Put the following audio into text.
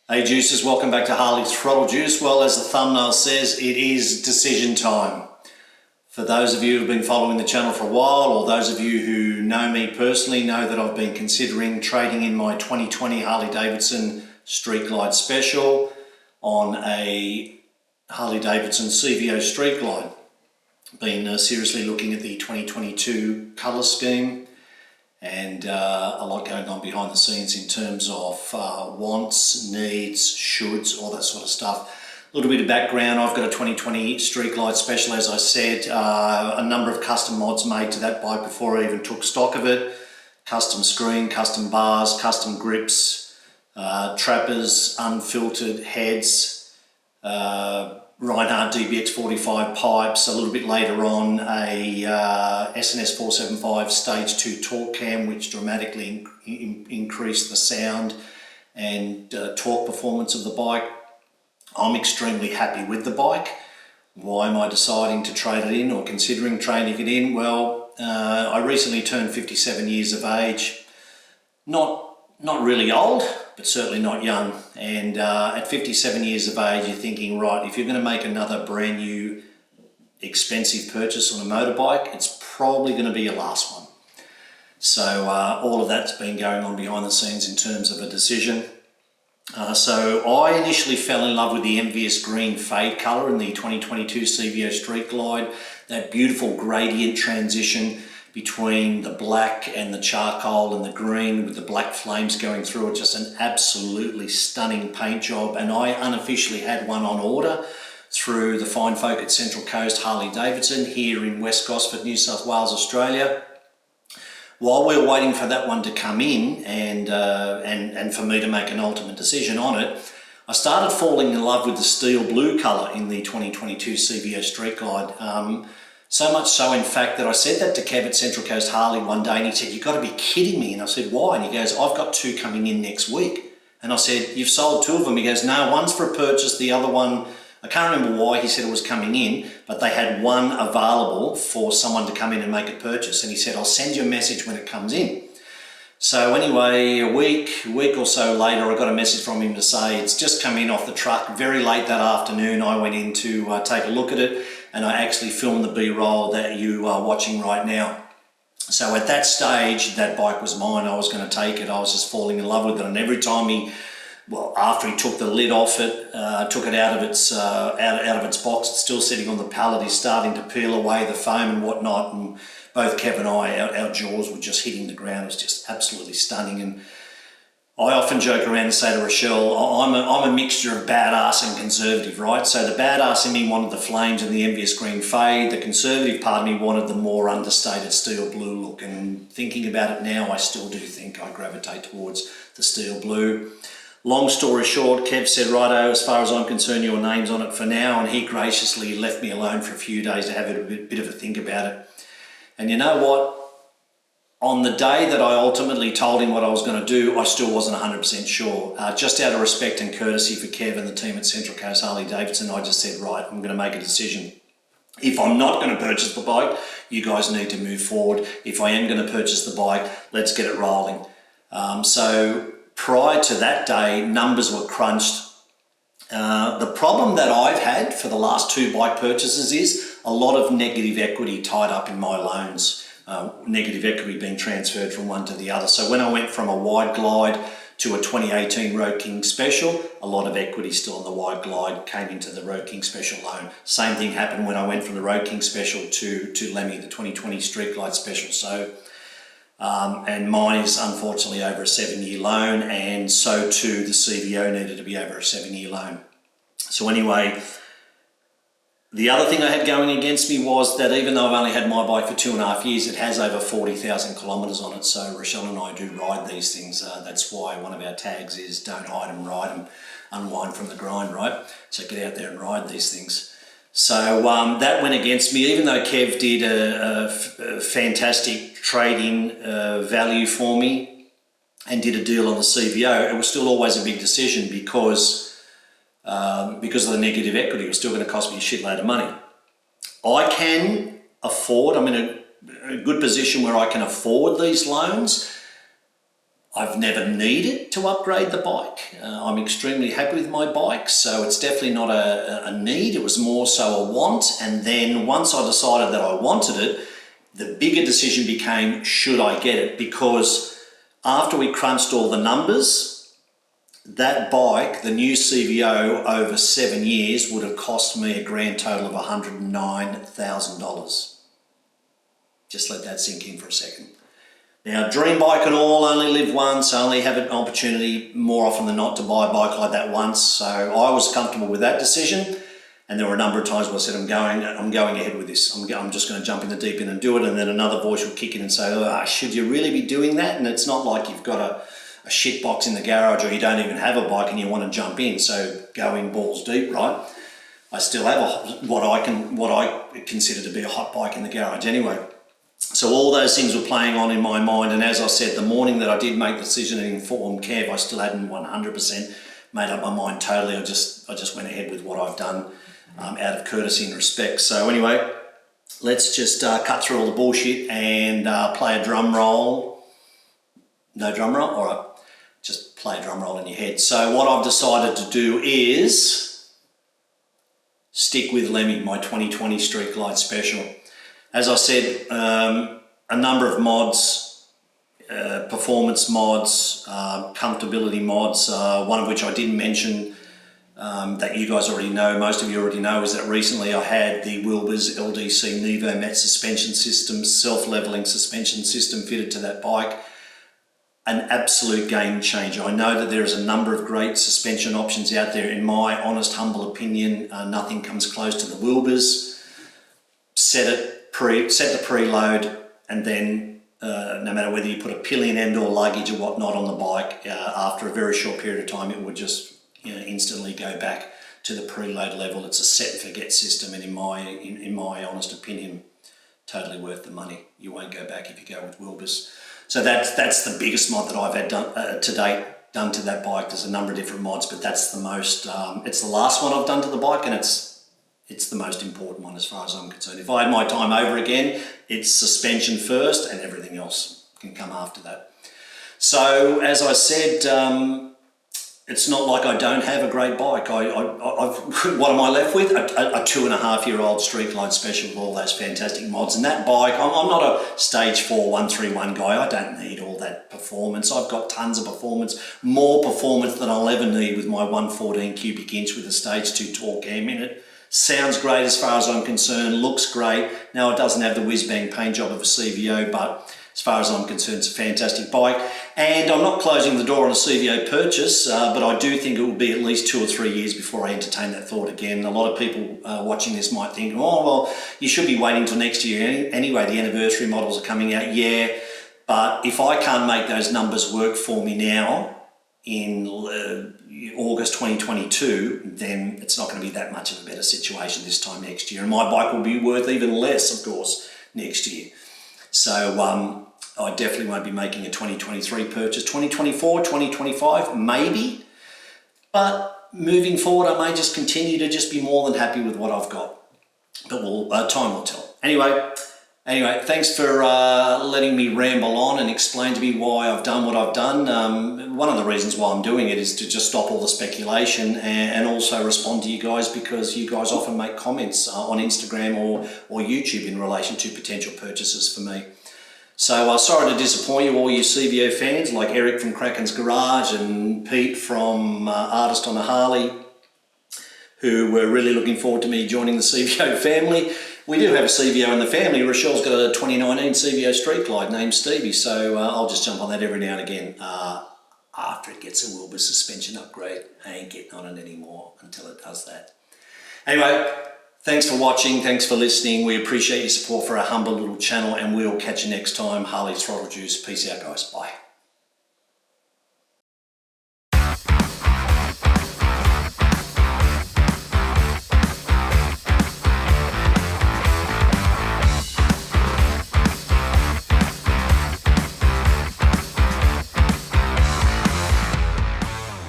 Hey Juicers, welcome back to Harley's Throttle Juice. Well, as the thumbnail says, it is decision time. For those of you who have been following the channel for a while, or those of you who know me personally, know that I've been considering trading in my 2020 Harley Davidson Street Glide Special on a Harley Davidson CVO Street Glide. Been seriously looking at the 2022 colour scheme, and a lot going on behind the scenes in terms of wants, needs, shoulds, all that sort of stuff. A little bit of background: I've got a 2020 Street Glide Special, as I said, a number of custom mods made to that bike before I even took stock of it. Custom screen, custom bars, custom grips, trappers, unfiltered heads, Reinhardt DBX 45 pipes, a little bit later on a SNS 475 stage 2 torque cam, which dramatically increased the sound and torque performance of the bike. I'm extremely happy with the bike. Why am I deciding to trade it in or considering trading it in? Well, I recently turned 57 years of age. Not really old, but certainly not young. And at 57 years of age, you're thinking, right, if you're going to make another brand new expensive purchase on a motorbike, it's probably going to be your last one. So all of that's been going on behind the scenes in terms of a decision. So I initially fell in love with the envious green fade colour in the 2022 CVO Street Glide, that beautiful gradient transition between the black and the charcoal and the green with the black flames going through it. Just an absolutely stunning paint job, and I unofficially had one on order through the fine folk at Central Coast Harley Davidson here in West Gosford, New South Wales, Australia. While we were waiting for that one to come in and for me to make an ultimate decision on it, I started falling in love with the steel blue colour in the 2022 CVO Street Glide. So much so, in fact, that I said that to Kev at Central Coast Harley one day, and he said, "You've got to be kidding me." And I said, "Why?" And he goes, "I've got two coming in next week." And I said, "You've sold two of them?" He goes, "No, one's for a purchase, the other one," I can't remember why he said it was coming in, but they had one available for someone to come in and make a purchase. And he said, "I'll send you a message when it comes in." So anyway, a week or so later, I got a message from him to say it's just come in off the truck. Very late that afternoon, I went in to take a look at it, and I actually filmed the B-roll that you are watching right now. So at that stage, that bike was mine. I was going to take it. I was just falling in love with it. And every time after he took the lid off it, took it out of its box, it's still sitting on the pallet. He's starting to peel away the foam and whatnot. And both Kev and I, our jaws were just hitting the ground. It was just absolutely stunning. And I often joke around and say to Rochelle, I'm a mixture of badass and conservative, right? So the badass in me wanted the flames and the envious green fade. The conservative part of me wanted the more understated steel blue look. And thinking about it now, I still do think I gravitate towards the steel blue. Long story short, Kev said, "Righto, as far as I'm concerned, your name's on it for now." And he graciously left me alone for a few days to have a bit of a think about it. And you know what? On the day that I ultimately told him what I was going to do, I still wasn't 100% sure. Just out of respect and courtesy for Kev and the team at Central Coast Harley Davidson, I just said, right, I'm going to make a decision. If I'm not going to purchase the bike, you guys need to move forward. If I am going to purchase the bike, let's get it rolling. So prior to that day, numbers were crunched. The problem that I've had for the last two bike purchases is a lot of negative equity tied up in my loans. Negative equity being transferred from one to the other. So when I went from a wide glide to a 2018 Road King Special, a lot of equity still on the wide glide came into the Road King Special loan. Same thing happened when I went from the Road King Special to Lemmy, the 2020 Street Glide Special. So, and mine is unfortunately over a 7-year loan, and so too the CVO needed to be over a 7-year loan. So anyway, the other thing I had going against me was that even though I've only had my bike for 2.5 years, it has over 40,000 kilometres on it. So Rochelle and I do ride these things. That's why one of our tags is "Don't hide them, ride them, unwind from the grind," right? So get out there and ride these things. So that went against me, even though Kev did a fantastic trade-in value for me and did a deal on the CVO. It was still always a big decision because of the negative equity. It was still going to cost me a shitload of money. I can afford, I'm in a good position where I can afford these loans. I've never needed to upgrade the bike. I'm extremely happy with my bike, so it's definitely not a need. It was more so a want. And then once I decided that I wanted it, the bigger decision became, should I get it? Because after we crunched all the numbers, that bike, the new CVO, over 7 years would have cost me a grand total of $109,000. Just let that sink in for a second. Now, dream bike and all, only live once, only have an opportunity more often than not to buy a bike like that once. So I was comfortable with that decision. And there were a number of times where I said, I'm going ahead with this. I'm just going to jump in the deep end and do it. And then another voice would kick in and say, should you really be doing that? And it's not like you've got a shit box in the garage or you don't even have a bike and you want to jump in. So go in balls deep, right? I still have what I consider to be a hot bike in the garage anyway. So all those things were playing on in my mind, and as I said, the morning that I did make the decision and informed Kev, I still hadn't 100% made up my mind totally. I just went ahead with what I've done out of courtesy and respect. So anyway, let's just cut through all the bullshit and play a drum roll. No drum roll? All right, just play a drum roll in your head. So what I've decided to do is stick with Lemmy, my 2020 Street Glide Special. As I said, a number of mods, performance mods, comfortability mods, one of which I didn't mention that you guys already know, most of you already know, is that recently I had the Wilbur's LDC Nevo Met suspension system, self-leveling suspension system fitted to that bike. An absolute game changer. I know that there is a number of great suspension options out there. In my honest, humble opinion, nothing comes close to the Wilbur's. Set the preload, and then no matter whether you put a pillion end or luggage or whatnot on the bike, after a very short period of time, it would just instantly go back to the preload level. It's a set and forget system, and in my honest opinion, totally worth the money. You won't go back if you go with Wilbur's. So that's the biggest mod that I've had done to date done to that bike. There's a number of different mods, but that's the most. It's the last one I've done to the bike, and it's the most important one as far as I'm concerned. If I had my time over again, it's suspension first and everything else can come after that. So as I said, it's not like I don't have a great bike. What am I left with? A 2.5-year-old Street Glide Special with all those fantastic mods. And that bike, I'm not a stage 4 131 guy. I don't need all that performance. I've got tons of performance, more performance than I'll ever need with my 114 cubic inch with a stage 2 torque cam in it. Sounds great as far as I'm concerned, looks great. Now it doesn't have the whiz-bang paint job of a CVO, but as far as I'm concerned, it's a fantastic bike. And I'm not closing the door on a CVO purchase, but I do think it will be at least 2 or 3 years before I entertain that thought again. A lot of people watching this might think, oh, well, you should be waiting till next year anyway. The anniversary models are coming out, yeah. But if I can't make those numbers work for me now, in August 2022, then it's not going to be that much of a better situation this time next year. And my bike will be worth even less, of course, next year. So I definitely won't be making a 2023 purchase. 2024, 2025, maybe. But moving forward, I may just continue to just be more than happy with what I've got. But time will tell. Anyway, thanks for letting me ramble on and explain to me why I've done what I've done. One of the reasons why I'm doing it is to just stop all the speculation and also respond to you guys, because you guys often make comments on Instagram or YouTube in relation to potential purchases for me. So sorry to disappoint you, all you CVO fans like Eric from Kraken's Garage and Pete from Artist On A Harley, who were really looking forward to me joining the CVO family. We do have a CVO in the family. Rochelle's got a 2019 CVO Street Glide named Stevie, so I'll just jump on that every now and again. After it gets a Wilbur suspension upgrade, I ain't getting on it anymore until it does that. Anyway, thanks for watching, thanks for listening. We appreciate your support for our humble little channel, and we'll catch you next time. Harley Throttle Juice. Peace out, guys. Bye.